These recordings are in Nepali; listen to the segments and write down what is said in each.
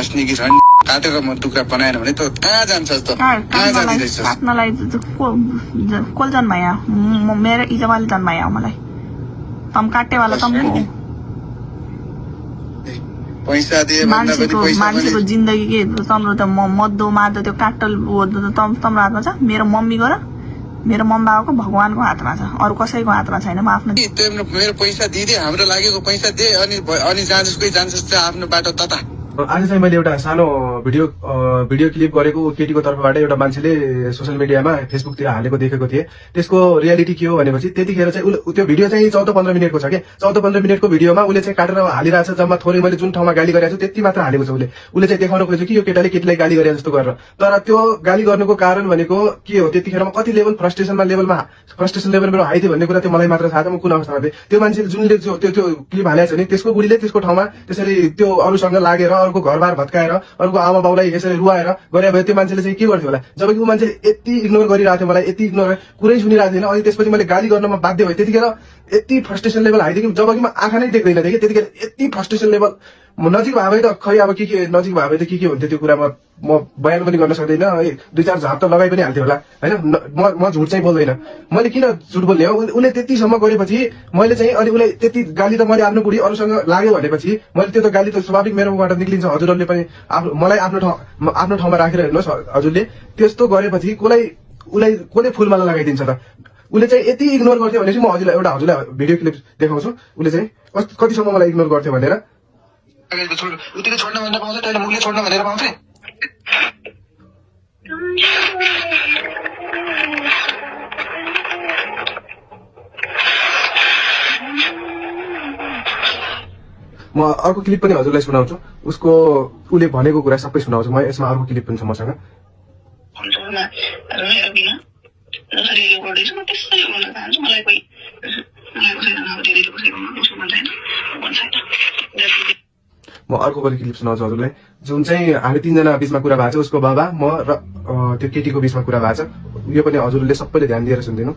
खास्ने कि झन् काटेर म टुक्रा बनाएन भने त कहाँ जान्छस् त कहाँ जाँदैछस् काट्नलाई कोल जन्माया मेरो इजवाले जन्माया मलाई तम काट्ने वाला तम हो पैसा दिए भन्दा पनि पैसा मान्छेको जिन्दगी के तम्रो त मद्दो मादो त्यो काटल तम्रो हातमा छ मेरो मम्मीको र मेरो मम्मी बाबाको भगवानको हातमा छ अरू कसैको हातमा छैन म आफ्नो मेरो पैसा दिदे हाम्रो लागेको पैसा दे अनि जान्छस् जान्छस् आफ्नो बाटो तता आज चाहिँ मैले एउटा सानो भिडियो क्लिप गरेको केटीको तर्फबाट एउटा मान्छेले सोसियल मिडियामा फेसबुकतिर हालेको देखेको थिएँ। त्यसको रियालिटी के हो भनेपछि त्यतिखेर चाहिँ त्यो भिडियो चाहिँ 14-15 मिनटको छ के 14-15 मिनटको भिडियोमा उसले चाहिँ काटेर हालिरहेछ जम्मा थोरै मैले जुन ठाउँमा गाली गरेको छु त्यति मात्र हालेको छ उसले चाहिँ देखाउन खोजेको कि यो केटाले केटीलाई गाली गरे जस्तो गरेर। तर त्यो गाली गर्नुको कारण भनेको के हो त्यतिखेर म कति लेभल फ्रस्ट्रेसन लेभल मेरो हाई थियो भन्ने कुरा त्यो मलाई मात्र थाहा छ। म कुन अवस्थामा थिएँ त्यो मान्छेले जुनले त्यो क्लिप हालेको छ नि त्यसको बुढीले त्यसको ठाउँमा त्यसरी त्यो अरूसँग लागेर अर्को घरबार भत्काएर अर्को आमा बाउलाई यसरी रुवाएर गरे भए त्यो मान्छेले चाहिँ के गर्थ्यो होला जबकि ऊ मान्छेले यति इग्नोर गरिरहेको थियो मलाई यति इग्नोर कुरै सुनिरहेको थिएन। अनि त्यसपछि मैले गाली गर्नमा बाध्य भएँ। त्यतिखेर यति फ्रस्ट्रेसन लेभल हाई थियो कि जबकि म आँखा नै देख्दैन थिएँ कि त्यतिखेर यति फ्रस्ट्रेसन लेभल नजिक भए त खै अब के नजिक भए त के हुन्थ्यो त्यो कुरा म बयान पनि गर्न सक्दैन है 2-4 झाप त लगाइ पनि हाल्थ्यो होला हैन। म झुट चाहिँ बोल्दैन मैले किन झुट बोल्ने हो उसले त्यतिसम्म गरेपछि मैले चाहिँ अनि उसले त्यति गाली त मैले आफ्नो बुढी अरूसँग लाग्यो भनेपछि मैले त्यो त गाली त स्वाभाविक मेरोबाट निक्लिन्छ। हजुरहरूले पनि मलाई आफ्नो ठाउँमा राखेर हेर्नुहोस् हजुरले त्यस्तो गरेपछि उसलाई कसले फुलमाला लगाइदिन्छ त उसले चाहिँ यति इग्नोर गर्थ्यो भनेपछि म हजुरलाई भिडियो क्लिप देखाउँछु। उसले चाहिँ कतिसम्म मलाई इग्नोर गर्थ्यो भनेर उतिले छोड्न भनेर पाउँछ तैँले मुखले छोड्न भनेर पाउँछ म अर्को क्लिप पनि हजुरलाई सुनाउँछु उसले भनेको कुरा सबै सुनाउँछु। म यसमा अर्को क्लिप पनि छ मसँग। म अर्को पनि क्लिप सुनाउँछु हजुरलाई जुन चाहिँ हामी 3 जना बीचमा कुरा भएको छ उसको बाबा म र त्यो केटीको बीचमा कुरा भएको छ। यो पनि हजुरले सबैले ध्यान दिएर सुनिदिनु।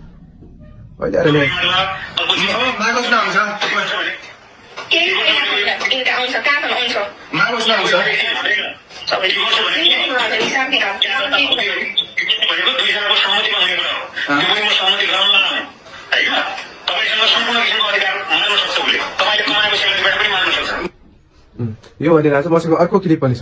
अहिले आएर यो भनेर आज मसँग अर्को क्लिप पनि छ।